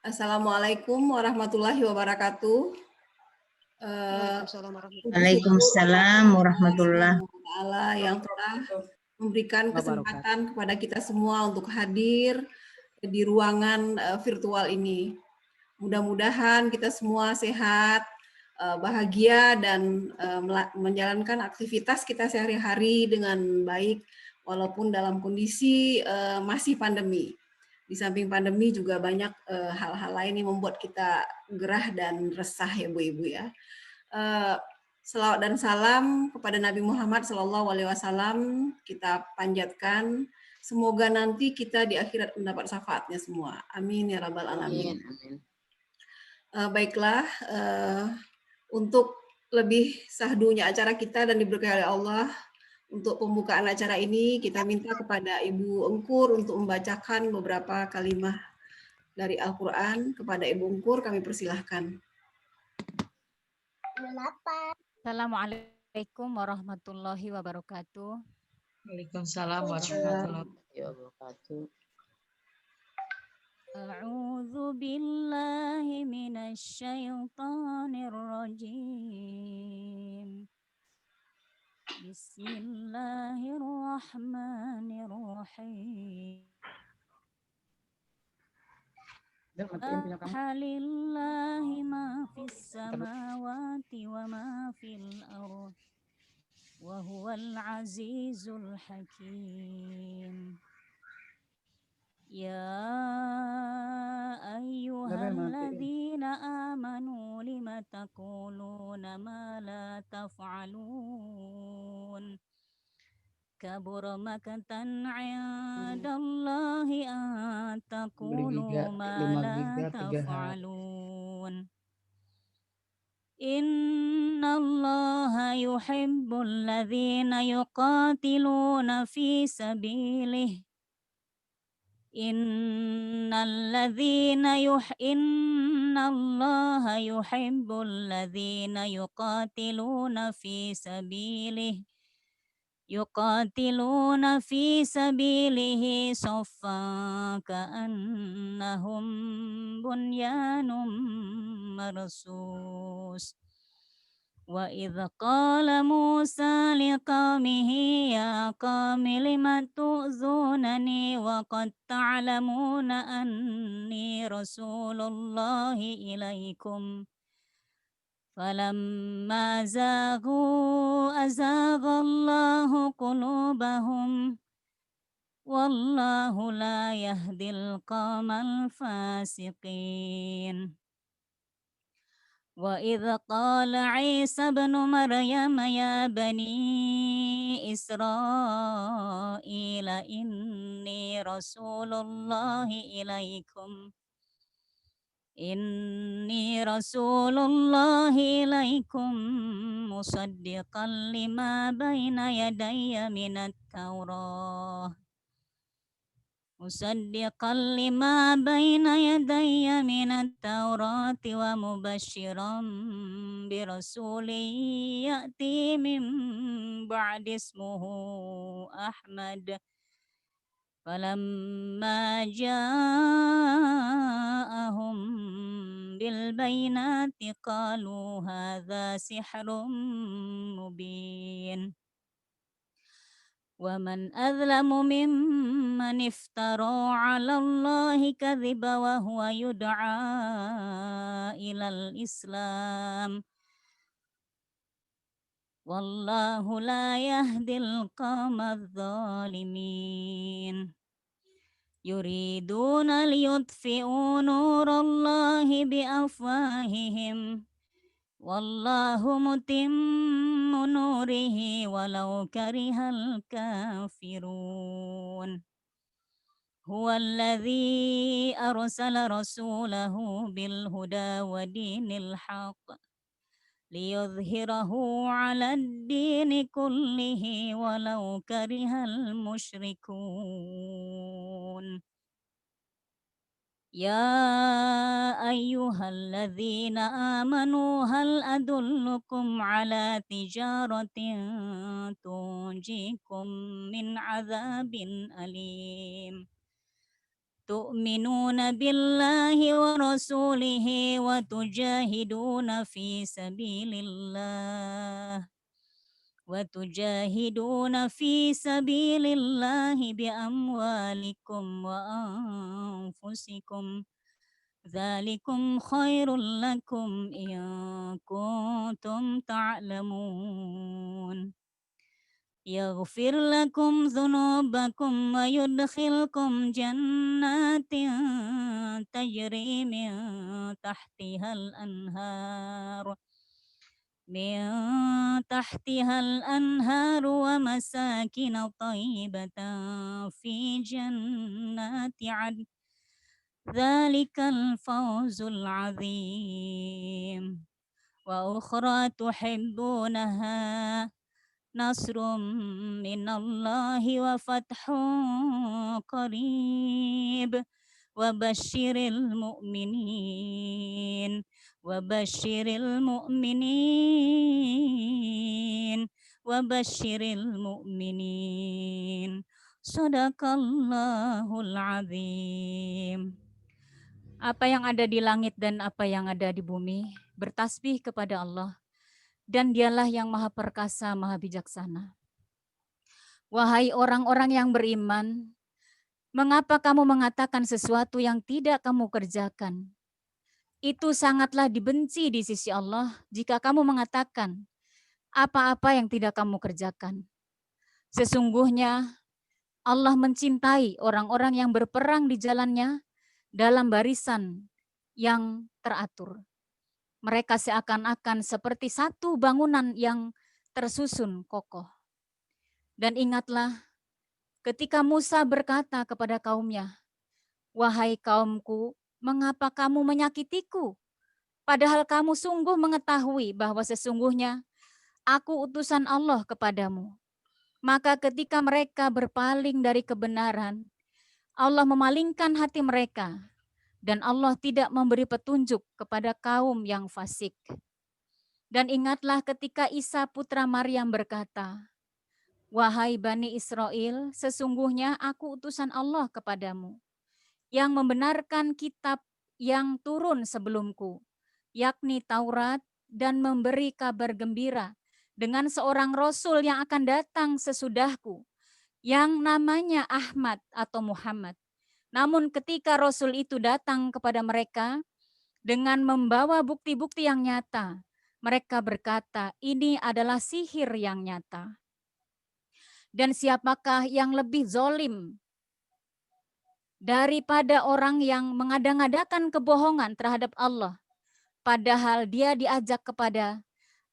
Assalamualaikum warahmatullahi wabarakatuh. Waalaikumsalam warahmatullahi Puji syukur Waalaikumsalam Allah warahmatullahi Subhanahu wa Ta'ala yang telah memberikan kesempatan kepada kita semua untuk hadir di ruangan virtual ini. Mudah-mudahan kita semua sehat, bahagia, dan menjalankan aktivitas kita sehari-hari dengan baik, walaupun dalam kondisi masih pandemi. Di samping pandemi juga banyak hal-hal lain yang membuat kita gerah dan resah ya Bu Ibu ya. Selawat dan salam kepada Nabi Muhammad SAW kita panjatkan. Semoga nanti kita di akhirat mendapat syafaatnya semua. Amin ya rabbal alamin. Baiklah, untuk lebih sahdunya acara kita dan diberkahi oleh Allah, untuk pembukaan acara ini kita minta kepada Ibu Engkur untuk membacakan beberapa kalimah dari Al-Quran. Kepada Ibu Engkur kami persilahkan. Assalamualaikum warahmatullahi wabarakatuh. Waalaikumsalam warahmatullahi wabarakatuh. A'udzu billahi minasy syaithanir rajim. Bismillahirrahmanirrahim. Lillahi ma fis samawati wa ma fil ardh wa huwal azizul hakim. Ya ayyuhalladzina amanu lima taquluna ma la taf'alun. Kabura makatan 'indallahi an taqulu ma la taf'alun. Innallaha yuhibbul ladzina yuqatiluna fi sabilihi. Innallaha yuhibbul ladzina yuqatiluna fi sabilihi saffan ka'annahum bunyanun marsus. Wa idza qala Musa liqaumihi ya qaumi lima tu'zunani wa qad ta'lamuna anni rasulullahi ilaikum. Falamma zaghu azaghallahu qulubahum. Wallahu la yahdil qaumal fasiqin. Wa idza qala Isa ibn Maryam ya bani Israila inni rasulullahi ilaikum. Inni rasulullahi ilaikum musaddiqan lima baina yadayya minat Taurah. Musaddiqan lima baina yadayya minat Taurati wa mubashiran birasulin ya'ti min ba'di ismuhu Ahmad. Falamma ja'ahum bil bayinati qalu hadza sihrun mubin. ومن أظلم ممن افترى على الله كذبا وهو يدعى إلى الإسلام والله لا يهدي القوم الظالمين يريدون ليطفئوا نور الله بأفواههم والله متم نوره ولو كره الكافرون هو الذي أرسل رسوله بالهدى ودين الحق ليظهره على الدين كله ولو كره المشركون يا أيها الذين آمنوا هل أدلكم على تجارة تنجيكم من عذاب أليم تؤمنون بالله ورسوله وتجاهدون في سبيل الله بأموالكم وأنفسكم ذلكم خير لكم إن كنتم تعلمون يغفر لكم ذنوبكم ويدخلكم جنات تجري من تحتها الأنهار ومساكن طيبة في جنات عدن ذلك الفوز العظيم وأخرى تحبونها نصر من الله وفتح قريب وبشر المؤمنين Sadaqallahul azim. Apa yang ada di langit dan apa yang ada di bumi bertasbih kepada Allah, dan Dialah yang Maha Perkasa, Maha Bijaksana. Wahai orang-orang yang beriman, mengapa kamu mengatakan sesuatu yang tidak kamu kerjakan? Itu sangatlah dibenci di sisi Allah jika kamu mengatakan apa-apa yang tidak kamu kerjakan. Sesungguhnya Allah mencintai orang-orang yang berperang di jalannya dalam barisan yang teratur. Mereka seakan-akan seperti satu bangunan yang tersusun kokoh. Dan ingatlah ketika Musa berkata kepada kaumnya, "Wahai kaumku, mengapa kamu menyakitiku? Padahal kamu sungguh mengetahui bahwa sesungguhnya aku utusan Allah kepadamu." Maka ketika mereka berpaling dari kebenaran, Allah memalingkan hati mereka, dan Allah tidak memberi petunjuk kepada kaum yang fasik. Dan ingatlah ketika Isa putra Maryam berkata, "Wahai Bani Israel, sesungguhnya aku utusan Allah kepadamu, yang membenarkan kitab yang turun sebelumku, yakni Taurat, dan memberi kabar gembira dengan seorang Rasul yang akan datang sesudahku, yang namanya Ahmad atau Muhammad. Namun ketika Rasul itu datang kepada mereka dengan membawa bukti-bukti yang nyata, mereka berkata, ini adalah sihir yang nyata. Dan siapakah yang lebih zalim daripada orang yang mengada-ngadakan kebohongan terhadap Allah, padahal dia diajak kepada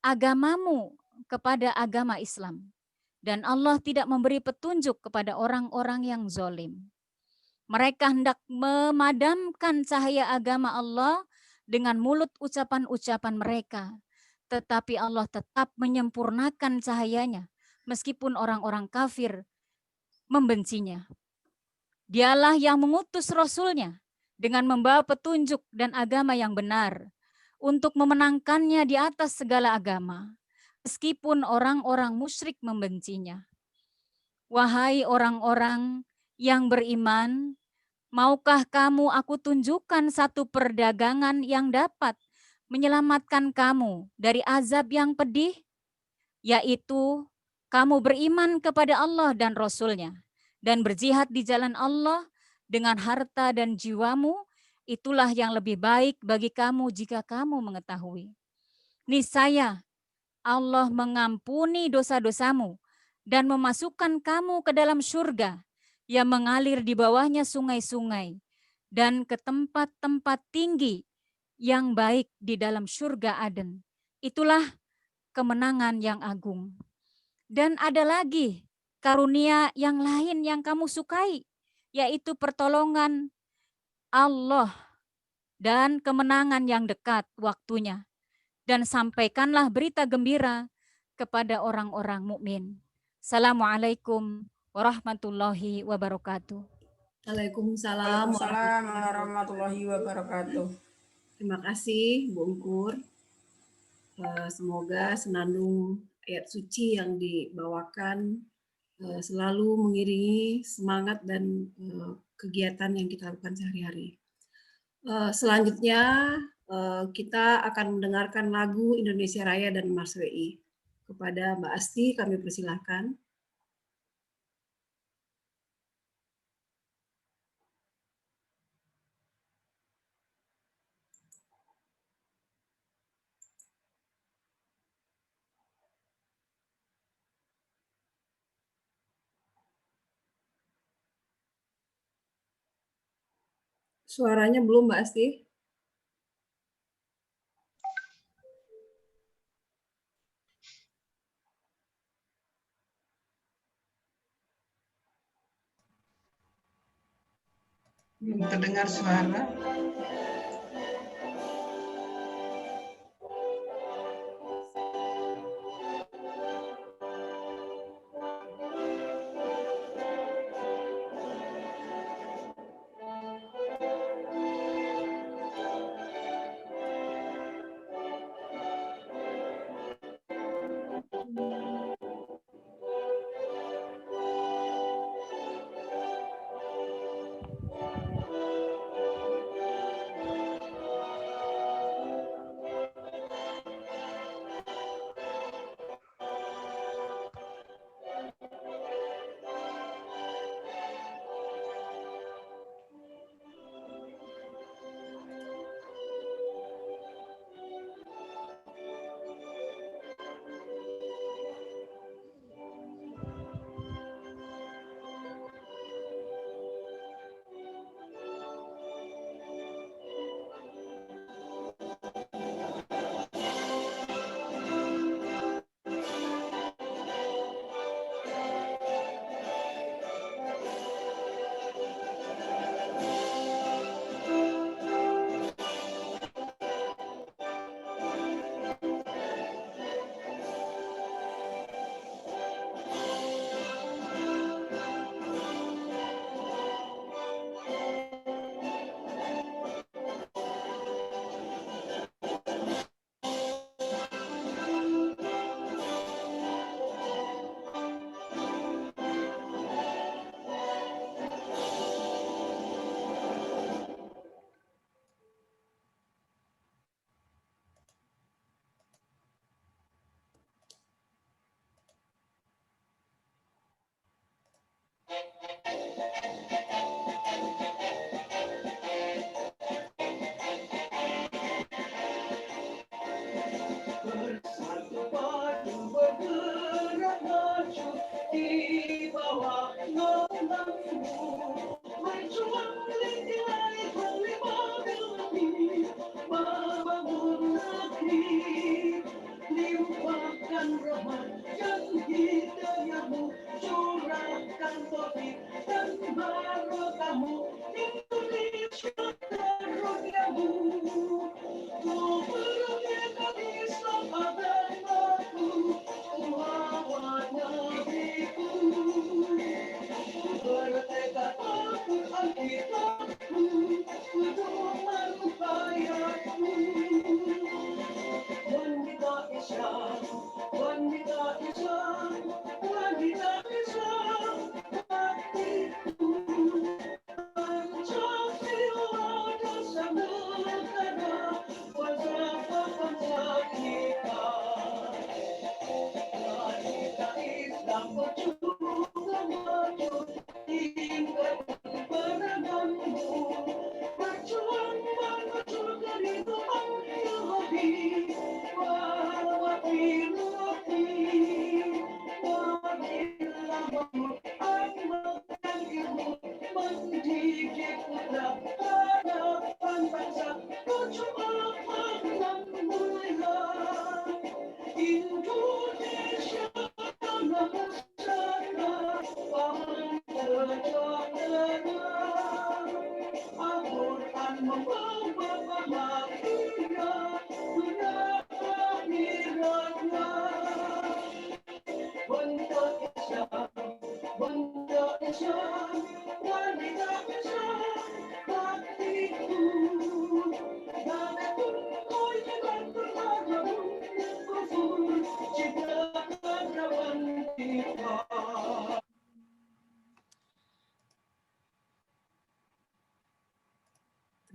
agamamu, kepada agama Islam. Dan Allah tidak memberi petunjuk kepada orang-orang yang zalim. Mereka hendak memadamkan cahaya agama Allah dengan mulut ucapan-ucapan mereka. Tetapi Allah tetap menyempurnakan cahayanya meskipun orang-orang kafir membencinya. Dialah yang mengutus Rasulnya dengan membawa petunjuk dan agama yang benar untuk memenangkannya di atas segala agama, meskipun orang-orang musyrik membencinya. Wahai orang-orang yang beriman, maukah kamu aku tunjukkan satu perdagangan yang dapat menyelamatkan kamu dari azab yang pedih? Yaitu kamu beriman kepada Allah dan Rasul-Nya dan berjihad di jalan Allah dengan harta dan jiwamu, itulah yang lebih baik bagi kamu jika kamu mengetahui. Niscaya Allah mengampuni dosa-dosamu dan memasukkan kamu ke dalam surga yang mengalir di bawahnya sungai-sungai dan ke tempat-tempat tinggi yang baik di dalam surga Aden. Itulah kemenangan yang agung. Dan ada lagi karunia yang lain yang kamu sukai, yaitu pertolongan Allah dan kemenangan yang dekat waktunya. Dan sampaikanlah berita gembira kepada orang-orang mukmin. Assalamualaikum warahmatullahi wabarakatuh. Waalaikumsalam warahmatullahi wabarakatuh. Terima kasih Bu Ungkur. Semoga senandung ayat suci yang dibawakan selalu mengiringi semangat dan kegiatan yang kita lakukan sehari-hari. Selanjutnya kita akan mendengarkan lagu Indonesia Raya dan Mars WI. Kepada Mbak Asti kami persilahkan. Suaranya belum, Mbak Asti. Belum terdengar suara.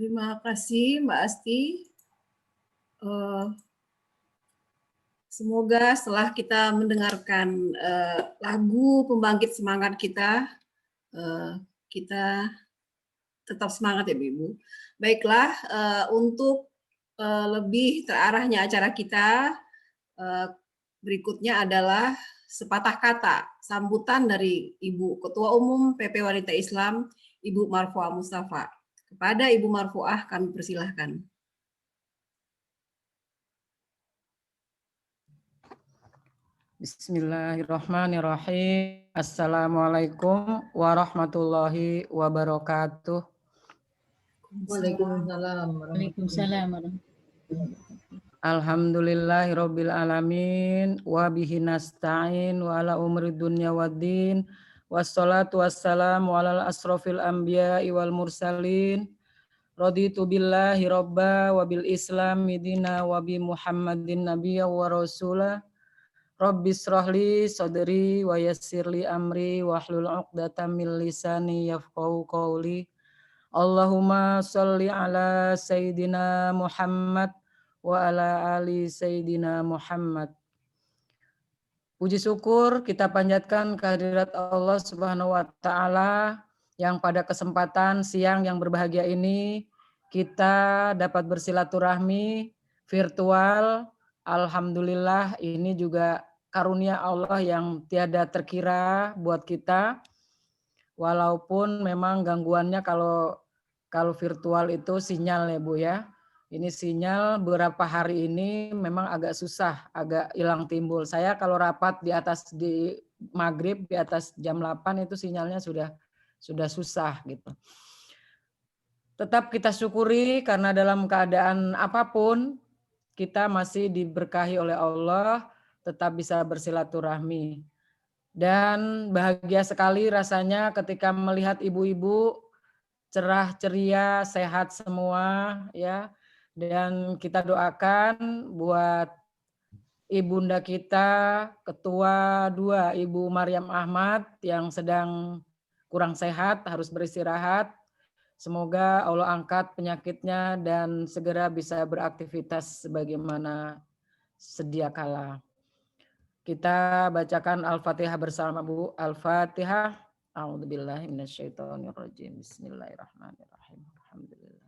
Terima kasih Mbak Asti. Semoga setelah kita mendengarkan lagu pembangkit semangat kita, kita tetap semangat ya Ibu. Baiklah, untuk lebih terarahnya acara kita, berikutnya adalah sepatah kata sambutan dari Ibu Ketua Umum PP Wanita Islam, Ibu Marfuah Mustafa. Kepada Ibu Marfuah kami persilahkan. Bismillahirrahmanirrahim. Assalamualaikum warahmatullahi wabarakatuh. Waalaikumsalam. Waalaikumsalam. Alhamdulillahirabbil alamin wa bihi nasta'in wa ala umri dunya waddin wassalatu wassalamu ala asrofil anbiya'i wal mursalin raditu billahi robba wa bil islami dina wa bi muhammadin nabiyya wa rasulah Rabbi shrahli sadri wa yassirli amri wahlul 'uqdatam min lisani yafqahu qawli. Allahumma shalli ala sayyidina Muhammad wa ala ali sayyidina Muhammad. Puji syukur kita panjatkan kehadirat Allah Subhanahu wa taala yang pada kesempatan siang yang berbahagia ini kita dapat bersilaturahmi virtual. Alhamdulillah, ini juga karunia Allah yang tiada terkira buat kita. Walaupun memang gangguannya kalau virtual itu sinyal ya Bu ya. Ini sinyal beberapa hari ini memang agak susah, agak hilang timbul. Saya kalau rapat di maghrib di atas jam 8 itu sinyalnya sudah susah gitu. Tetap kita syukuri karena dalam keadaan apapun kita masih diberkahi oleh Allah, tetap bisa bersilaturahmi. Dan bahagia sekali rasanya ketika melihat ibu-ibu cerah ceria, sehat semua ya. Dan kita doakan buat ibunda kita, ketua 2 Ibu Maryam Ahmad yang sedang kurang sehat, harus beristirahat. Semoga Allah angkat penyakitnya dan segera bisa beraktivitas sebagaimana sedia kala. Kita bacakan Al-Fatihah bersama Bu. Al-Fatihah. A'udzubillahi minasyaitonirrajim. Bismillahirrahmanirrahim. Alhamdulillah.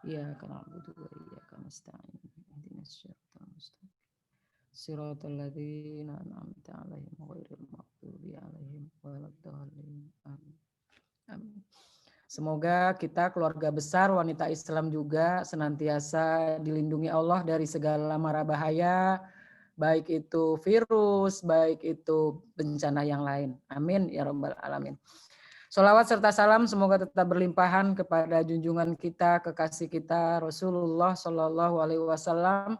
Iyyaka na'budu wa iyyaka nasta'in. Ihdinas siratal mustaqim. Shiratal ladzina an'amta 'alaihim ghairil maghdubi 'alaihim waladdallin. Amin. Amin. Semoga kita keluarga besar wanita Islam juga senantiasa dilindungi Allah dari segala mara bahaya, baik itu virus, baik itu bencana yang lain. Amin ya rabbal alamin. Sholawat serta salam semoga tetap berlimpahan kepada junjungan kita, kekasih kita Rasulullah Shallallahu Alaihi Wasallam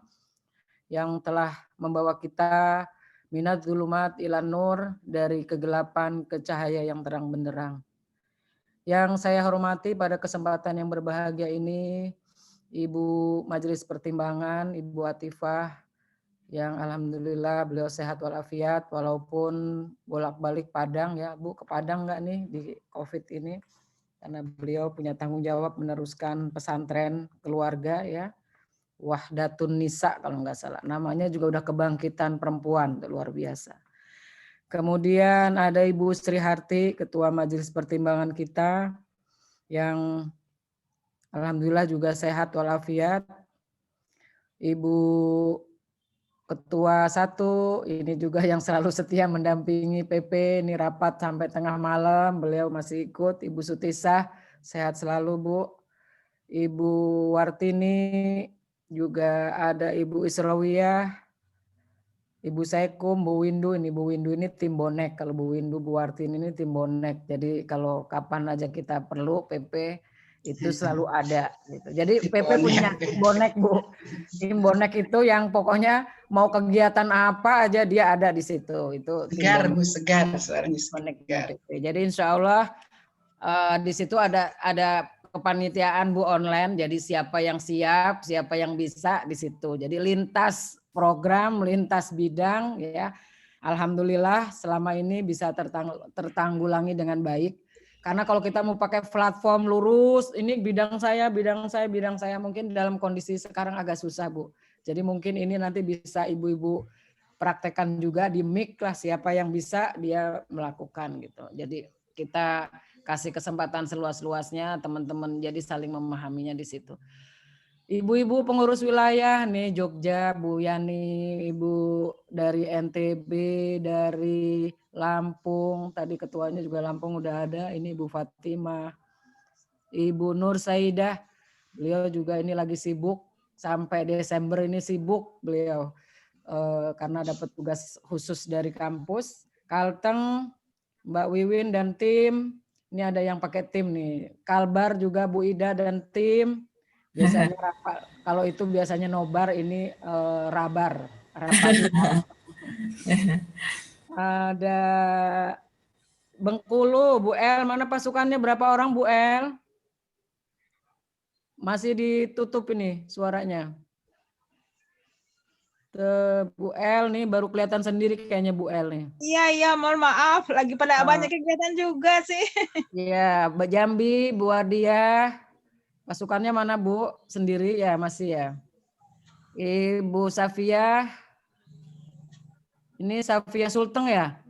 yang telah membawa kita minat zulumat ilan nur, dari kegelapan ke cahaya yang terang benderang. Yang saya hormati pada kesempatan yang berbahagia ini, Ibu Majelis Pertimbangan, Ibu Atifah, yang alhamdulillah beliau sehat walafiat walaupun bolak-balik Padang ya Bu, ke Padang enggak nih di Covid ini, karena beliau punya tanggung jawab meneruskan pesantren keluarga ya, Wahdatun Nisa kalau enggak salah namanya, juga udah kebangkitan perempuan luar biasa. Kemudian ada Ibu Sri Harti, Ketua Majelis Pertimbangan kita yang alhamdulillah juga sehat walafiat. Ibu Ketua 1 ini juga yang selalu setia mendampingi PP, ini rapat sampai tengah malam, beliau masih ikut. Ibu Sutisah, sehat selalu Bu. Ibu Wartini, juga ada Ibu Israwiyah, Ibu Saikum, Bu Windu. Ini Bu Windu ini tim bonek, kalau Bu Windu, Bu Wartini ini tim bonek. Jadi kalau kapan aja kita perlu PP, itu selalu ada gitu. Jadi PP punya bonek Bu. Tim bonek itu yang pokoknya mau kegiatan apa aja dia ada di situ. Itu segar Bu, segar suaranya bonek segar. PP. Jadi insya Allah di situ ada kepanitiaan Bu online. Jadi siapa yang siap, siapa yang bisa di situ. Jadi lintas program, lintas bidang ya. Alhamdulillah selama ini bisa tertanggulangi dengan baik. Karena kalau kita mau pakai platform lurus, ini bidang saya, mungkin dalam kondisi sekarang agak susah, Bu. Jadi mungkin ini nanti bisa ibu-ibu praktekkan juga di mic lah, siapa yang bisa dia melakukan gitu. Jadi kita kasih kesempatan seluas-luasnya teman-teman, jadi saling memahaminya di situ. Ibu-ibu pengurus wilayah nih Jogja, Bu Yani, Ibu dari NTB, dari Lampung, tadi ketuanya juga Lampung udah ada, ini Ibu Fatimah, Ibu Nur Saidah, beliau juga ini lagi sibuk, sampai Desember ini sibuk beliau, karena dapat tugas khusus dari kampus. Kalteng, Mbak Wiwin dan tim, ini ada yang pakai tim nih, Kalbar juga Bu Ida dan tim, biasanya kalau itu biasanya nobar, ini rabar. Ada Bengkulu, Bu El, mana pasukannya berapa orang Bu El? Masih ditutup ini suaranya. Bu El nih baru kelihatan sendiri kayaknya Bu El nih. Iya, mohon maaf, lagi pada banyak kegiatan juga sih. Iya, Mbak Jambi, Bu Ardia, pasukannya mana Bu? Sendiri ya masih ya. Ibu Safia, ini Safia Sulteng ya?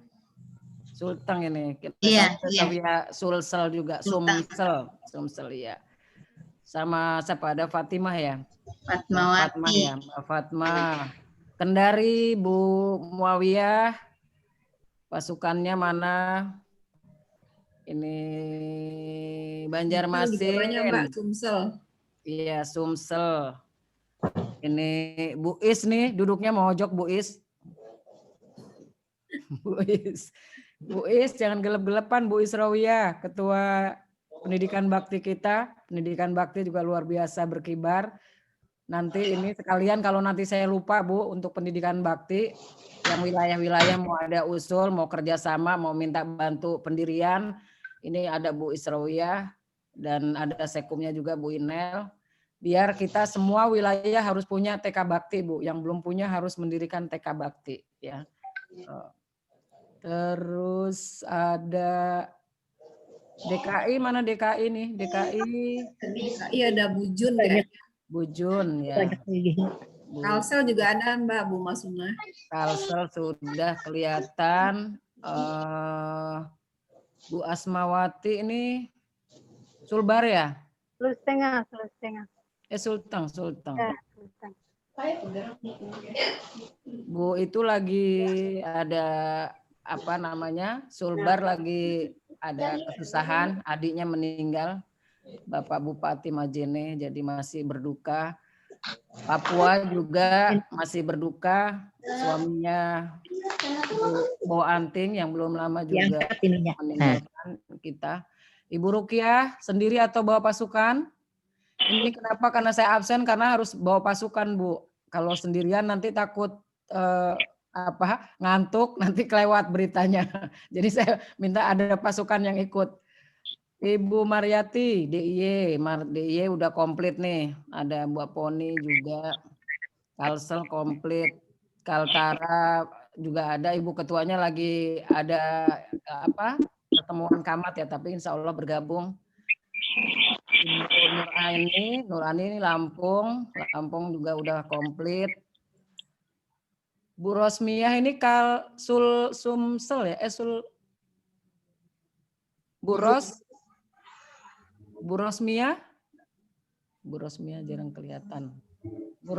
Sulteng ini. Iya. Safia Sulsel juga, Sumsel ya. Sama siapa, ada Fatimah ya? Fatmah ya, Mbak Fatmah. Kendari, Bu Muawiyah, pasukannya mana? Ini Banjarmasin. Mbak Sumsel. Iya, Sumsel. Ini Bu Is nih, duduknya mojok Bu Is. Bu Is jangan gelap-gelapan, Bu Israwiyah, Ketua Pendidikan Bakti kita. Pendidikan Bakti juga luar biasa berkibar. Nanti ini sekalian kalau nanti saya lupa Bu, untuk pendidikan bakti, yang wilayah-wilayah mau ada usul, mau kerjasama, mau minta bantu pendirian, ini ada Bu Israwiyah dan ada sekumnya juga Bu Inel. Biar kita semua wilayah harus punya TK Bakti Bu, yang belum punya harus mendirikan TK Bakti ya. Terus ada DKI, mana DKI nih? DKI ada Bu Jun ya. Bu Jun ya. Kalsel juga ada Mbak Bu Masuna. Kalsel sudah kelihatan. Bu Asmawati ini Sulbar ya? Sulteng. Sulteng. Bu itu lagi ada apa namanya? Sulbar lagi ada kesusahan, adiknya meninggal. Bapak Bupati Majene, jadi masih berduka. Papua juga masih berduka, suaminya Bu Anting yang belum lama juga meninggalkan kita. Ibu Rukiah sendiri atau bawa pasukan? Ini kenapa? Karena saya absen karena harus bawa pasukan Bu. Kalau sendirian nanti takut ngantuk, nanti kelewat beritanya. Jadi saya minta ada pasukan yang ikut. Ibu Mariati, DIY udah komplit nih. Ada Mbak Poni juga, Kalsel komplit, Kaltara juga ada. Ibu ketuanya lagi ada pertemuan kamat ya, tapi insya Allah bergabung. Ibu Nurani Lampung juga udah komplit. Bu Rosmiyah ini Sumsel ya, Bu Rosmiyah jarang kelihatan. Bu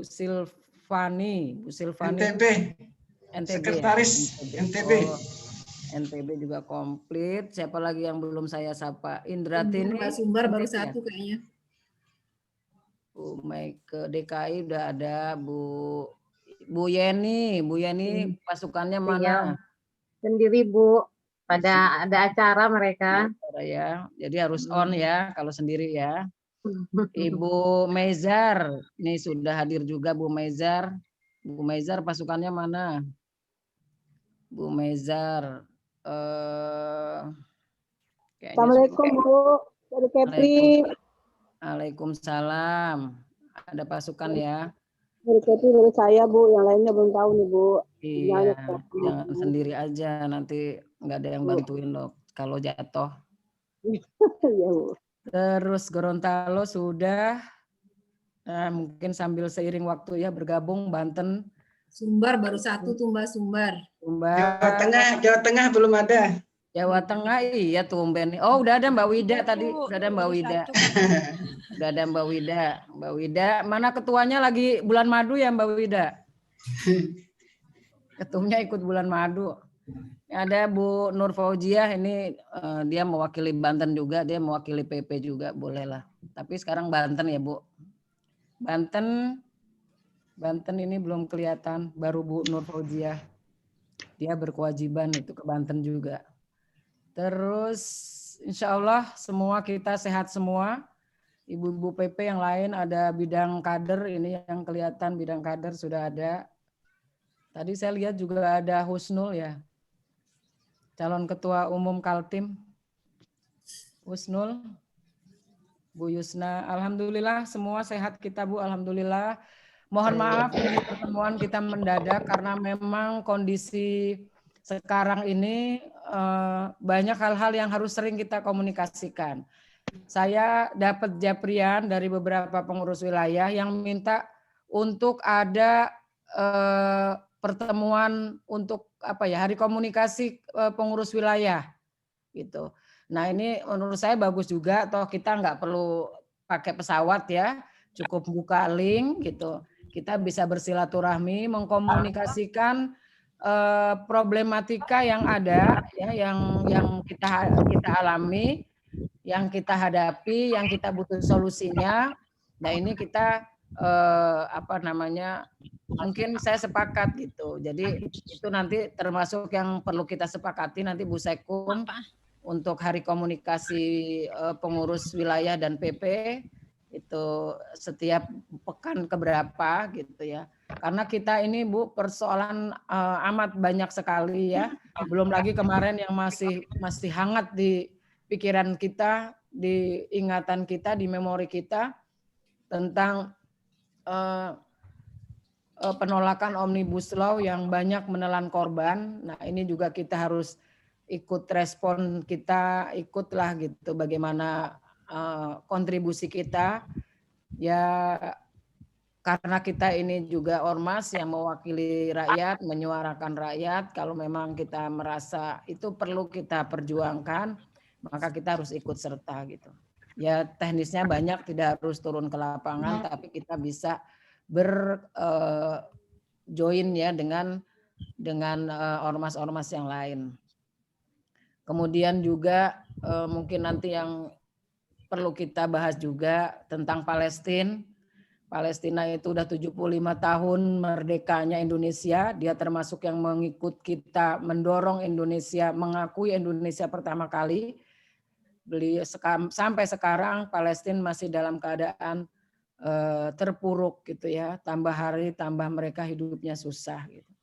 Silvani, NTB Sekretaris ya? NTB. NTB juga komplit. Siapa lagi yang belum saya sapa? Indratini. Mbak Sumbar baru satu kayaknya. Bu Maike DKI udah ada. Bu Yeni pasukannya mana? Sendiri Bu. Pada ada acara mereka. Ya, jadi harus on ya kalau sendiri ya. Ibu Mezar, ini sudah hadir juga Bu Mezar. Bu Mezar pasukannya mana? Bu Mezar. Assalamualaikum Bu. Dari Kepri. Waalaikumsalam. Ada pasukan ya? Dari Kepri dari saya Bu, yang lainnya belum tahu nih Bu. Iya, jangan sendiri aja, nanti nggak ada yang bantuin loh. kalau jatuh. Iya, Bu. Terus Gorontalo sudah. Nah, mungkin sambil seiring waktu ya bergabung Banten, Sumbar baru satu tuh Mbak, Sumbar. Jawa Tengah belum ada. Jawa Tengah iya tumben. Oh, udah ada Mbak Wida tadi, udah ada Mbak Wida. Udah ada Mbak Wida. Mbak Wida, mana ketuanya lagi bulan madu ya Mbak Wida? Ketumnya ikut bulan madu. Ada Bu Nur Fauziah ini dia mewakili Banten juga, dia mewakili PP juga, bolehlah. Tapi sekarang Banten ya Bu. Banten ini belum kelihatan, baru Bu Nur Fauziah. Dia berkewajiban itu ke Banten juga. Terus insya Allah semua kita sehat semua. Ibu-ibu PP yang lain ada bidang kader, ini yang kelihatan bidang kader sudah ada. Tadi saya lihat juga ada Husnul ya. Calon Ketua Umum Kaltim. Husnul. Bu Yusna. Alhamdulillah semua sehat kita Bu, alhamdulillah. Mohon maaf ini pertemuan kita mendadak karena memang kondisi sekarang ini banyak hal-hal yang harus sering kita komunikasikan. Saya dapat japrian dari beberapa pengurus wilayah yang minta untuk ada pertemuan untuk hari komunikasi pengurus wilayah gitu. Nah ini menurut saya bagus juga, toh kita nggak perlu pakai pesawat ya, cukup buka link gitu. Kita bisa bersilaturahmi, mengkomunikasikan problematika yang ada, ya, yang kita alami, yang kita hadapi, yang kita butuh solusinya. Nah ini kita mungkin saya sepakat gitu. Jadi itu nanti termasuk yang perlu kita sepakati nanti Bu Sekun untuk hari komunikasi pengurus wilayah dan PP itu setiap pekan keberapa gitu ya. Karena kita ini Bu persoalan amat banyak sekali ya. Belum lagi kemarin yang masih hangat di pikiran kita, di ingatan kita, di memori kita tentang penolakan Omnibus Law yang banyak menelan korban. Nah, ini juga kita harus ikut respon, kita ikutlah gitu bagaimana kontribusi kita ya, karena kita ini juga ormas yang mewakili rakyat, menyuarakan rakyat. Kalau memang kita merasa itu perlu kita perjuangkan, maka kita harus ikut serta gitu. Ya teknisnya banyak, tidak harus turun ke lapangan, tapi kita bisa join ya dengan ormas-ormas yang lain. Kemudian juga mungkin nanti yang perlu kita bahas juga tentang Palestina. Palestina itu udah 75 tahun merdekanya Indonesia. Dia termasuk yang mengikut kita, mendorong Indonesia, mengakui Indonesia pertama kali. Sampai sekarang Palestina masih dalam keadaan terpuruk gitu ya. Tambah hari, tambah mereka hidupnya susah gitu.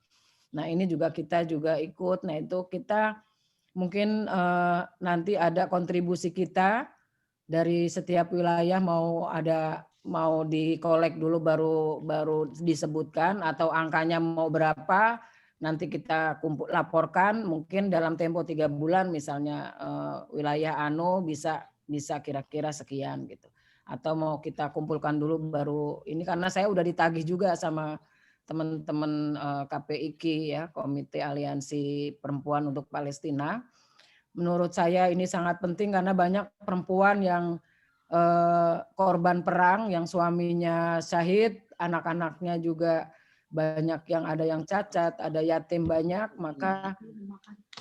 Nah ini juga kita juga ikut. Nah itu kita mungkin nanti ada kontribusi kita dari setiap wilayah, mau dikolek dulu baru disebutkan, atau angkanya mau berapa nanti kita laporkan mungkin dalam tempo 3 bulan misalnya wilayah bisa kira-kira sekian gitu, atau mau kita kumpulkan dulu baru ini, karena saya udah ditagih juga sama teman-teman KPIK ya, Komite Aliansi Perempuan untuk Palestina. Menurut saya ini sangat penting karena banyak perempuan yang korban perang, yang suaminya syahid, anak-anaknya juga banyak yang ada yang cacat, ada yatim banyak, maka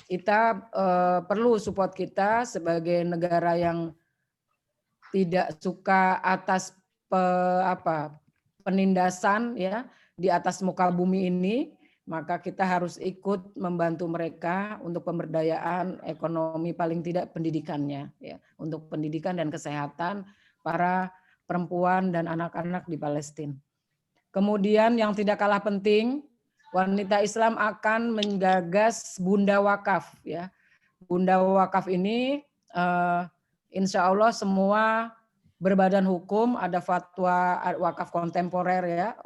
kita perlu support kita sebagai negara yang tidak suka atas penindasan ya di atas muka bumi ini. Maka kita harus ikut membantu mereka untuk pemberdayaan ekonomi, paling tidak pendidikannya ya, untuk pendidikan dan kesehatan para perempuan dan anak-anak di Palestina. Kemudian yang tidak kalah penting, wanita Islam akan menggagas Bunda Wakaf ya. Bunda Wakaf ini insya Allah semua berbadan hukum, ada fatwa wakaf kontemporer ya,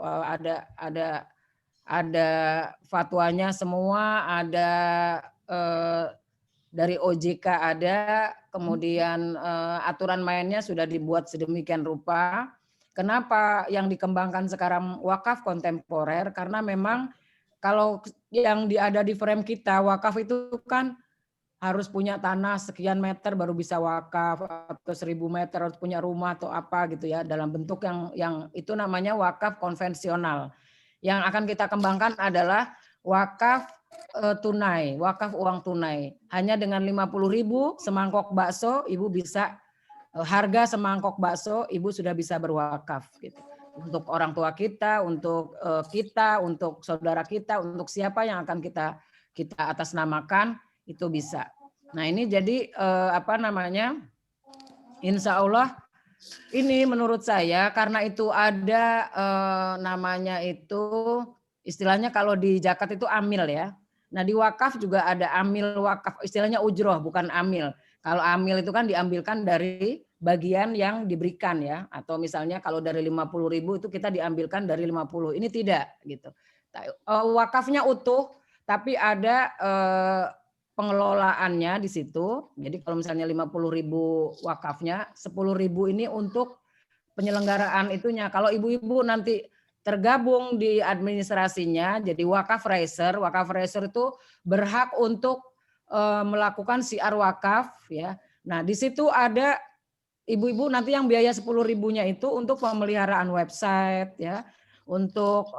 ada fatwanya semua, ada dari OJK ada, kemudian aturan mainnya sudah dibuat sedemikian rupa. Kenapa yang dikembangkan sekarang wakaf kontemporer? Karena memang kalau yang ada di frame kita, wakaf itu kan harus punya tanah sekian meter baru bisa wakaf, atau 1000 meter harus punya rumah atau apa gitu ya, dalam bentuk yang itu namanya wakaf konvensional. Yang akan kita kembangkan adalah wakaf tunai, wakaf uang tunai. Hanya dengan 50.000 semangkok bakso, ibu bisa harga semangkok bakso, ibu sudah bisa berwakaf gitu. Untuk orang tua kita, untuk untuk saudara kita, untuk siapa yang akan kita atasnamakan itu bisa. Nah ini jadi insya Allah ini menurut saya karena itu ada namanya itu istilahnya kalau di zakat itu amil ya. Nah di wakaf juga ada amil wakaf, istilahnya ujroh bukan amil. Kalau amil itu kan diambilkan dari bagian yang diberikan ya, atau misalnya kalau dari 50.000 itu kita diambilkan dari 50. Ini tidak gitu. Wakafnya utuh, tapi ada pengelolaannya di situ. Jadi kalau misalnya 50.000 wakafnya, 10.000 ini untuk penyelenggaraan itunya. Kalau ibu-ibu nanti tergabung di administrasinya, jadi wakaf raiser itu berhak untuk melakukan siar wakaf ya. Nah, di situ ada ibu-ibu nanti yang biaya 10.000-nya itu untuk pemeliharaan website ya, untuk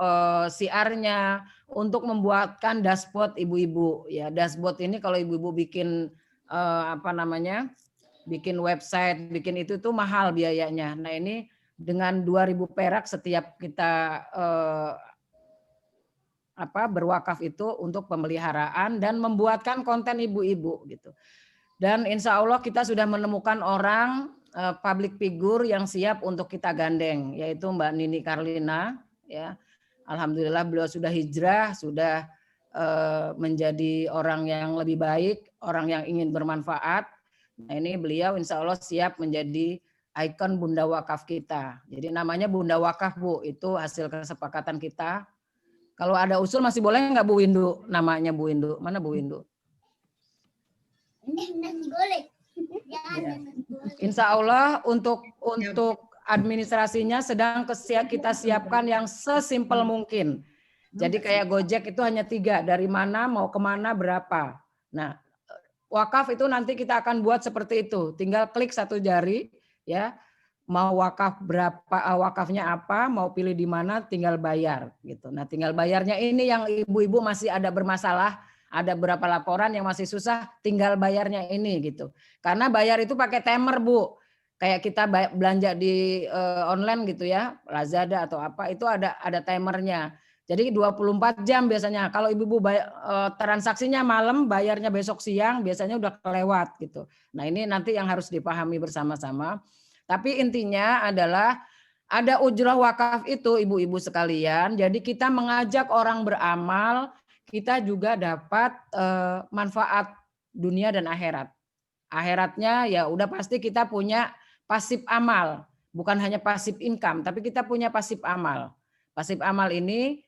siarnya, untuk membuatkan dashboard ibu-ibu ya. Dashboard ini kalau ibu-ibu bikin bikin website, bikin itu tuh mahal biayanya. Nah, ini dengan 2.000 perak setiap kita berwakaf itu untuk pemeliharaan dan membuatkan konten ibu-ibu gitu. Dan insya Allah kita sudah menemukan orang public figure yang siap untuk kita gandeng, yaitu Mbak Nini Karlina ya. Alhamdulillah beliau sudah hijrah, sudah menjadi orang yang lebih baik, orang yang ingin bermanfaat. Nah ini beliau insya Allah siap menjadi ikon Bunda Wakaf kita. Jadi namanya Bunda Wakaf Bu, itu hasil kesepakatan kita. Kalau ada usul masih boleh nggak Bu Windu? Namanya Bu Windu, mana Bu Windu? Boleh. Ya. Insya Allah untuk administrasinya sedang kita siapkan yang sesimpel mungkin. Jadi kayak Gojek itu hanya 3, dari mana mau kemana berapa. Nah wakaf itu nanti kita akan buat seperti itu, tinggal klik 1 jari ya, mau wakaf berapa, wakafnya apa, mau pilih di mana, tinggal bayar gitu. Nah tinggal bayarnya ini yang ibu-ibu masih ada bermasalah, ada beberapa laporan yang masih susah, tinggal bayarnya ini gitu. Karena bayar itu pakai timer Bu, kayak kita belanja di online gitu ya, Lazada atau apa, itu ada timernya. Jadi 24 jam biasanya. Kalau ibu-ibu transaksinya malam, bayarnya besok siang, biasanya udah kelewat gitu. Nah ini nanti yang harus dipahami bersama-sama. Tapi intinya adalah ada ujrah wakaf itu ibu-ibu sekalian. Jadi kita mengajak orang beramal, kita juga dapat manfaat dunia dan akhirat. Akhiratnya ya udah pasti kita punya pasif amal. Bukan hanya pasif income, tapi kita punya pasif amal. Pasif amal ini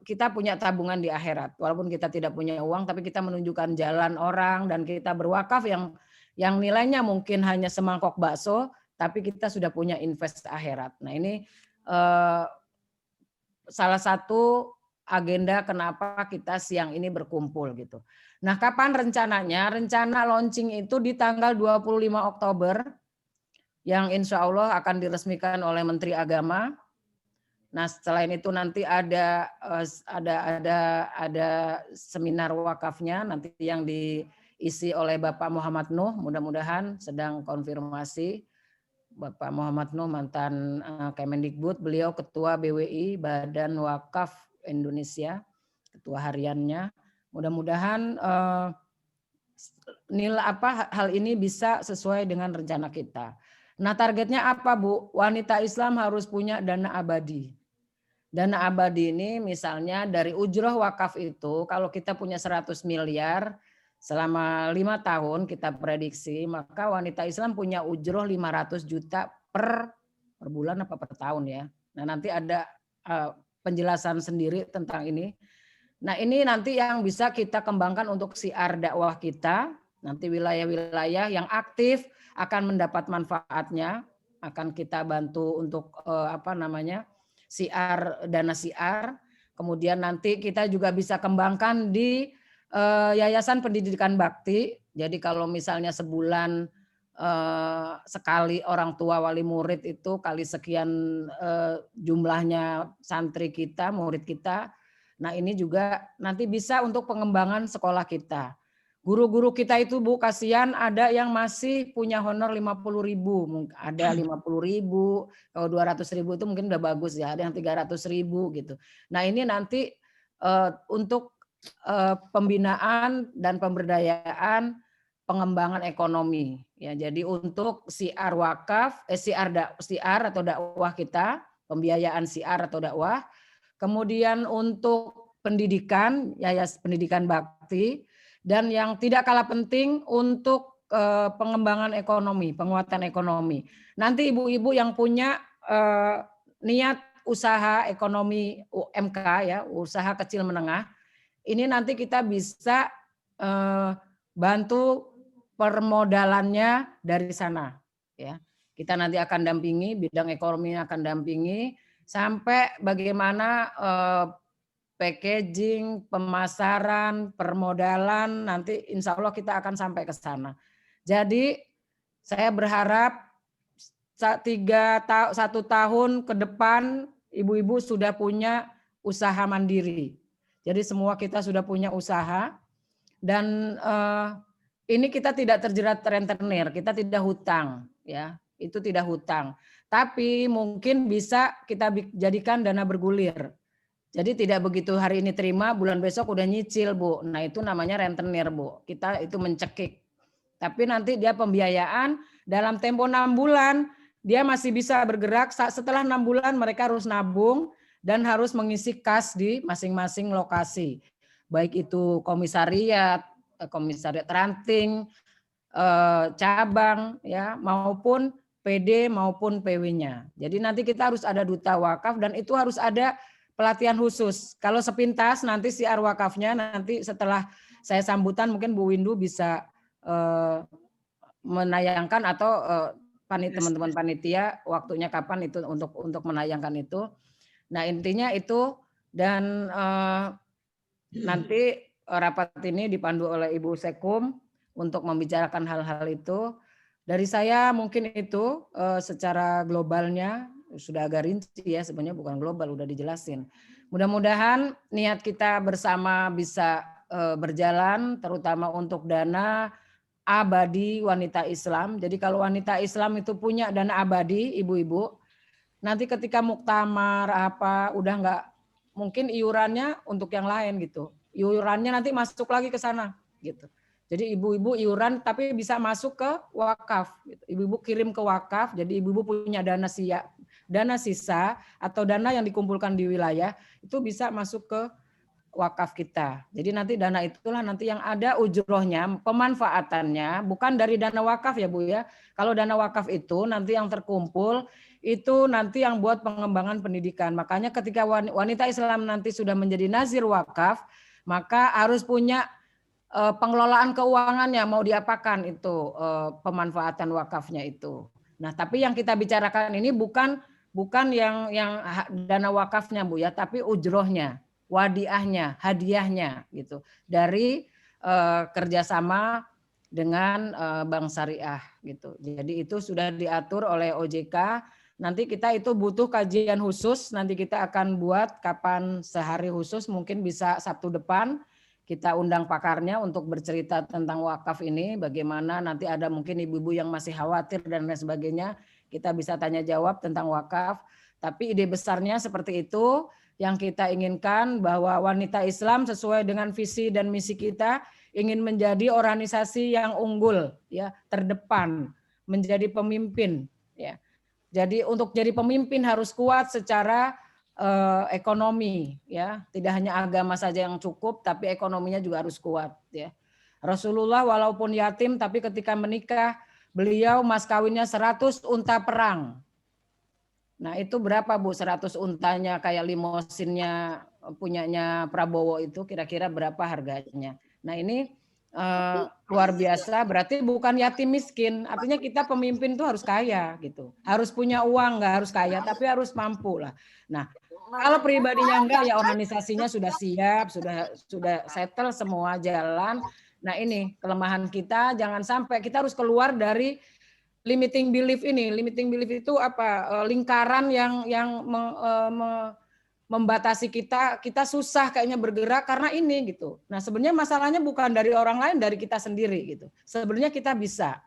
kita punya tabungan di akhirat. Walaupun kita tidak punya uang, tapi kita menunjukkan jalan orang dan kita berwakaf yang nilainya mungkin hanya semangkok bakso, tapi kita sudah punya invest akhirat. Nah ini salah satu agenda kenapa kita siang ini berkumpul gitu. Nah kapan rencananya? Rencana launching itu di tanggal 25 Oktober yang insya Allah akan diresmikan oleh Menteri Agama. Nah, selain itu nanti ada seminar wakafnya nanti yang diisi oleh Bapak Muhammad Nuh, mudah-mudahan sedang konfirmasi. Bapak Muhammad Nuh mantan Kemendikbud, beliau ketua BWI Badan Wakaf Indonesia, ketua hariannya. Mudah-mudahan hal ini bisa sesuai dengan rencana kita. Nah, targetnya apa, Bu? Wanita Islam harus punya dana abadi. Dana abadi ini misalnya dari ujroh wakaf itu kalau kita punya 100 miliar selama 5 tahun kita prediksi, maka wanita Islam punya ujroh 500 juta per bulan apa per tahun ya. Nah nanti ada penjelasan sendiri tentang ini. Nah, ini nanti yang bisa kita kembangkan untuk siar dakwah kita. Nanti wilayah-wilayah yang aktif akan mendapat manfaatnya, akan kita bantu untuk siar, dana siar. Kemudian nanti kita juga bisa kembangkan di Yayasan Pendidikan Bakti. Jadi kalau misalnya sebulan sekali orang tua wali murid itu kali sekian jumlahnya santri kita, murid kita. Nah, ini juga nanti bisa untuk pengembangan sekolah kita. Guru-guru kita itu Bu, kasihan ada yang masih punya honor 50.000, ada 50.000, kalau 200.000 itu mungkin udah bagus ya, ada yang 300.000 gitu. Nah, ini nanti untuk pembinaan dan pemberdayaan pengembangan ekonomi ya. Jadi untuk siar wakaf, siar atau dakwah kita, pembiayaan siar atau dakwah. Kemudian untuk pendidikan, Yayasan Pendidikan Bakti, dan yang tidak kalah penting untuk pengembangan ekonomi, penguatan ekonomi. Nanti ibu-ibu yang punya niat usaha ekonomi UMK ya, usaha kecil menengah, ini nanti kita bisa bantu permodalannya dari sana ya. Kita nanti akan dampingi, bidang ekonomi akan dampingi sampai bagaimana packaging, pemasaran, permodalan, nanti insya Allah kita akan sampai ke sana. Jadi saya berharap 1 tahun ke depan ibu-ibu sudah punya usaha mandiri. Jadi semua kita sudah punya usaha dan ini kita tidak terjerat rentenir, kita tidak hutang, ya itu tidak hutang. Tapi mungkin bisa kita jadikan dana bergulir. Jadi tidak begitu hari ini terima, bulan besok udah nyicil Bu. Nah itu namanya rentenir Bu. Kita itu mencekik. Tapi nanti dia pembiayaan dalam tempo 6 bulan dia masih bisa bergerak. Setelah 6 bulan mereka harus nabung dan harus mengisi kas di masing-masing lokasi. Baik itu komisariat ranting, cabang ya maupun PD maupun PW-nya. Jadi nanti kita harus ada duta wakaf dan itu harus ada pelatihan khusus. Kalau sepintas nanti siar wakafnya nanti setelah saya sambutan mungkin Bu Windu bisa menayangkan atau teman-teman panitia waktunya kapan itu untuk menayangkan itu. Nah intinya itu dan nanti rapat ini dipandu oleh Ibu Sekum untuk membicarakan hal-hal itu. Dari saya mungkin itu secara globalnya sudah agak rinci ya, sebenarnya bukan global, udah dijelasin. Mudah-mudahan niat kita bersama bisa berjalan, terutama untuk dana abadi wanita Islam. Jadi kalau wanita Islam itu punya dana abadi, ibu-ibu, nanti ketika muktamar apa udah nggak mungkin iurannya untuk yang lain gitu. Iurannya nanti masuk lagi ke sana gitu. Jadi ibu-ibu iuran tapi bisa masuk ke wakaf. Ibu-ibu kirim ke wakaf. Jadi ibu-ibu punya dana sisa atau dana yang dikumpulkan di wilayah itu bisa masuk ke wakaf kita. Jadi nanti dana itulah nanti yang ada ujrohnya, pemanfaatannya bukan dari dana wakaf ya Bu ya. Kalau dana wakaf itu nanti yang terkumpul itu nanti yang buat pengembangan pendidikan. Makanya ketika wanita Islam nanti sudah menjadi nazir wakaf, maka harus punya pengelolaan keuangannya mau diapakan itu pemanfaatan wakafnya itu. Nah, tapi yang kita bicarakan ini bukan yang dana wakafnya Bu ya, tapi ujrohnya, wadiahnya, hadiahnya gitu dari kerjasama dengan Bank Syariah gitu. Jadi itu sudah diatur oleh OJK. Nanti kita itu butuh kajian khusus. Nanti kita akan buat kapan sehari khusus, mungkin bisa Sabtu depan. Kita undang pakarnya untuk bercerita tentang wakaf ini, bagaimana nanti ada mungkin ibu-ibu yang masih khawatir dan lain sebagainya, kita bisa tanya jawab tentang wakaf. Tapi ide besarnya seperti itu, yang kita inginkan bahwa wanita Islam sesuai dengan visi dan misi kita, ingin menjadi organisasi yang unggul, ya terdepan, menjadi pemimpin. Ya. Jadi untuk jadi pemimpin harus kuat secara ekonomi ya, tidak hanya agama saja yang cukup tapi ekonominya juga harus kuat ya. Rasulullah walaupun yatim tapi ketika menikah beliau mas kawinnya 100 unta perang. Nah, itu berapa Bu 100 untanya kayak limosinnya punyanya Prabowo itu kira-kira berapa harganya. Nah ini luar biasa, berarti bukan yatim miskin, artinya kita pemimpin tuh harus kaya gitu, harus punya uang, nggak harus kaya tapi harus mampu lah. Nah kalau pribadinya enggak, ya organisasinya sudah siap, sudah settle semua jalan. Nah ini kelemahan kita, jangan sampai kita harus keluar dari limiting belief ini. Limiting belief itu apa? Lingkaran yang membatasi kita susah kayaknya bergerak karena ini gitu. Nah sebenarnya masalahnya bukan dari orang lain, dari kita sendiri gitu. Sebenarnya kita bisa.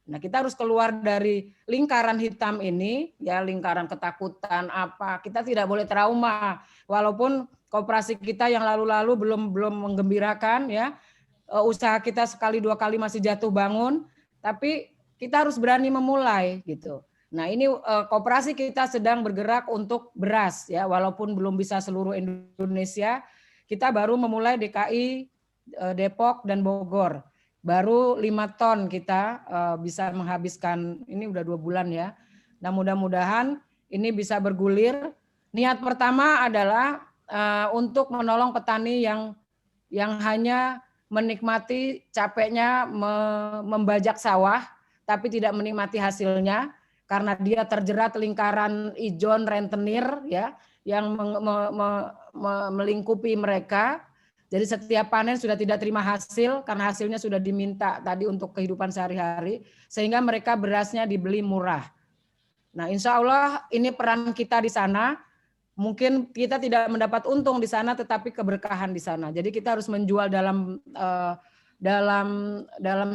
Nah, kita harus keluar dari lingkaran hitam ini, ya lingkaran ketakutan apa. Kita tidak boleh trauma. Walaupun koperasi kita yang lalu-lalu belum menggembirakan ya. Usaha kita sekali dua kali masih jatuh bangun, tapi kita harus berani memulai gitu. Nah, ini koperasi kita sedang bergerak untuk beras ya, walaupun belum bisa seluruh Indonesia. Kita baru memulai DKI, Depok dan Bogor. Baru 5 ton kita bisa menghabiskan, ini udah 2 bulan ya. Nah mudah-mudahan ini bisa bergulir. Niat pertama adalah untuk menolong petani yang hanya menikmati capeknya membajak sawah, tapi tidak menikmati hasilnya karena dia terjerat lingkaran ijon rentenir ya, yang melingkupi mereka. Jadi setiap panen sudah tidak terima hasil karena hasilnya sudah diminta tadi untuk kehidupan sehari-hari, sehingga mereka berasnya dibeli murah. Nah, insya Allah ini peran kita di sana. Mungkin kita tidak mendapat untung di sana, tetapi keberkahan di sana. Jadi kita harus menjual dalam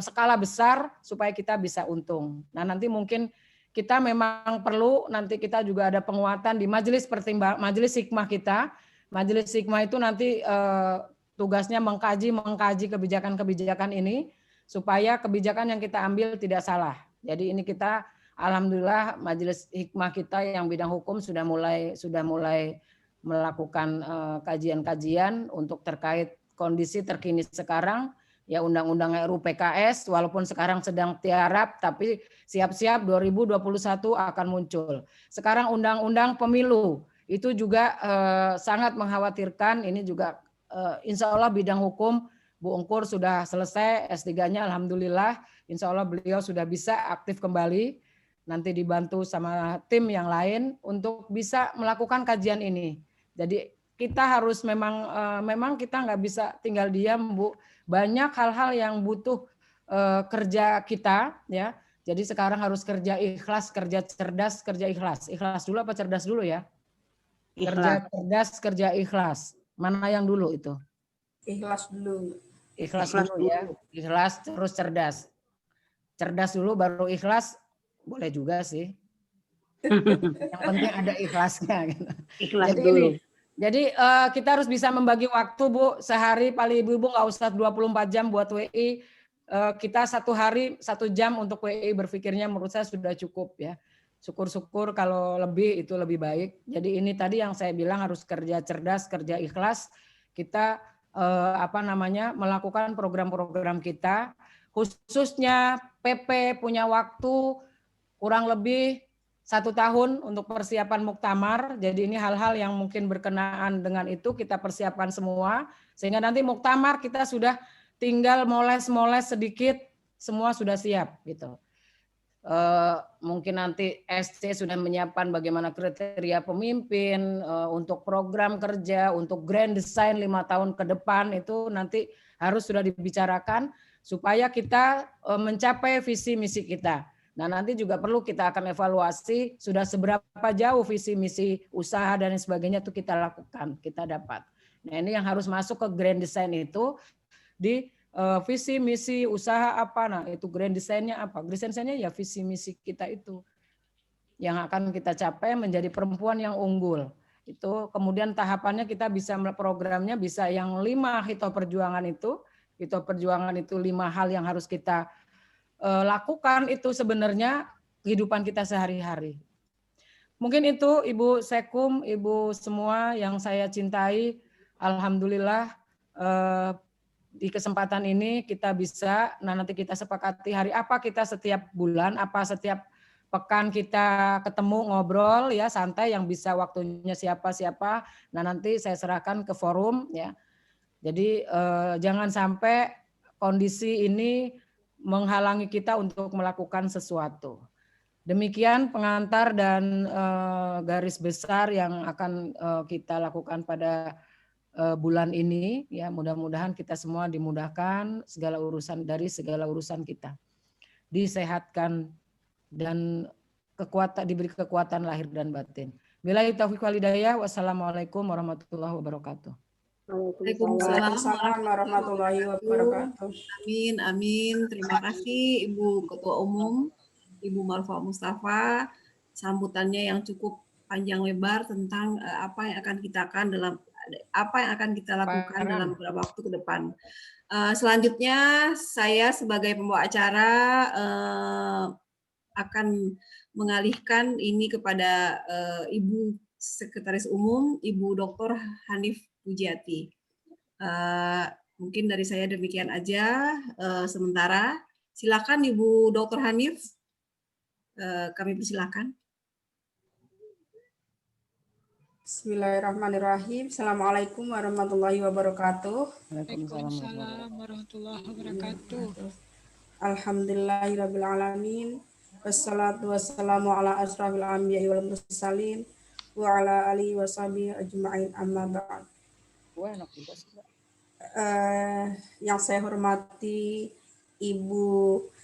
skala besar supaya kita bisa untung. Nah, nanti mungkin kita memang perlu, nanti kita juga ada penguatan di majelis hikmah kita. Majelis hikmah itu nanti tugasnya mengkaji kebijakan-kebijakan ini supaya kebijakan yang kita ambil tidak salah. Jadi ini kita alhamdulillah majelis hikmah kita yang bidang hukum sudah mulai melakukan kajian-kajian untuk terkait kondisi terkini sekarang ya, undang-undang RUU PKS walaupun sekarang sedang tiarap tapi siap-siap 2021 akan muncul. Sekarang undang-undang pemilu itu juga sangat mengkhawatirkan. Ini juga insya Allah bidang hukum Bu Ungkur sudah selesai S3-nya alhamdulillah. Insya Allah beliau sudah bisa aktif kembali. Nanti dibantu sama tim yang lain untuk bisa melakukan kajian ini. Jadi kita harus memang kita nggak bisa tinggal diam Bu. Banyak hal-hal yang butuh kerja kita ya. Jadi sekarang harus kerja ikhlas, kerja cerdas, kerja ikhlas. Ikhlas dulu apa cerdas dulu ya? Kerja cerdas, kerja ikhlas. Mana yang dulu itu? Ikhlas dulu. Ikhlas dulu ya. Ikhlas terus cerdas. Cerdas dulu baru ikhlas, boleh juga sih. Yang penting ada ikhlasnya. Gitu. Ikhlas Jadi dulu. Jadi kita harus bisa membagi waktu Bu. Sehari paling ibu-ibu nggak usah 24 jam buat WI. Kita 1 hari 1 jam untuk WI, berpikirnya menurut saya sudah cukup ya. Syukur-syukur kalau lebih itu lebih baik. Jadi ini tadi yang saya bilang harus kerja cerdas, kerja ikhlas. Kita melakukan program-program kita. Khususnya PP punya waktu kurang lebih 1 tahun untuk persiapan muktamar. Jadi ini hal-hal yang mungkin berkenaan dengan itu kita persiapkan semua. Sehingga nanti muktamar kita sudah tinggal moles-moles sedikit, semua sudah siap gitu. Mungkin nanti SC sudah menyiapkan bagaimana kriteria pemimpin untuk program kerja, untuk grand design 5 tahun ke depan itu nanti harus sudah dibicarakan supaya kita mencapai visi misi kita. Nah nanti juga perlu kita akan evaluasi sudah seberapa jauh visi misi usaha dan sebagainya itu kita lakukan, kita dapat. Nah ini yang harus masuk ke grand design itu di visi misi usaha apa, nah itu grand design-nya apa? Grand design-nya ya visi misi kita itu yang akan kita capai menjadi perempuan yang unggul. Itu kemudian tahapannya kita bisa programnya bisa yang 5 hito perjuangan itu. Hito perjuangan itu 5 hal yang harus kita lakukan itu sebenarnya kehidupan kita sehari-hari. Mungkin itu Ibu Sekum, Ibu semua yang saya cintai, alhamdulillah di kesempatan ini kita bisa, nah nanti kita sepakati hari apa kita setiap bulan, apa setiap pekan kita ketemu ngobrol ya santai, yang bisa waktunya siapa. Nah nanti saya serahkan ke forum ya. Jadi jangan sampai kondisi ini menghalangi kita untuk melakukan sesuatu. Demikian pengantar dan garis besar yang akan kita lakukan pada bulan ini ya. Mudah-mudahan kita semua dimudahkan segala urusan kita, disehatkan dan diberi kekuatan lahir dan batin. Billahi taufiq wal hidayah. Wassalamualaikum warahmatullahi wabarakatuh. Waalaikumsalam warahmatullahi wabarakatuh. Amin. Terima kasih Ibu Ketua Umum, Ibu Marfa Mustafa, sambutannya yang cukup panjang lebar tentang apa yang akan kita lakukan dalam beberapa waktu ke depan. Selanjutnya saya sebagai pembawa acara akan mengalihkan ini kepada Ibu Sekretaris Umum, Ibu Dr. Hanif Pujiati. Mungkin dari saya demikian aja sementara. Silakan Ibu Dr. Hanif, kami persilakan. Bismillahirrahmanirrahim. Assalamualaikum warahmatullahi wabarakatuh. Waalaikumsalam warahmatullahi wabarakatuh. Alhamdulillahirabbil alamin. Wassalatu wassalamu ala asrafil anbiya'i wal mursalin wa ala alihi washabihi ajma'in, amma ba'd. Yang saya hormati Ibu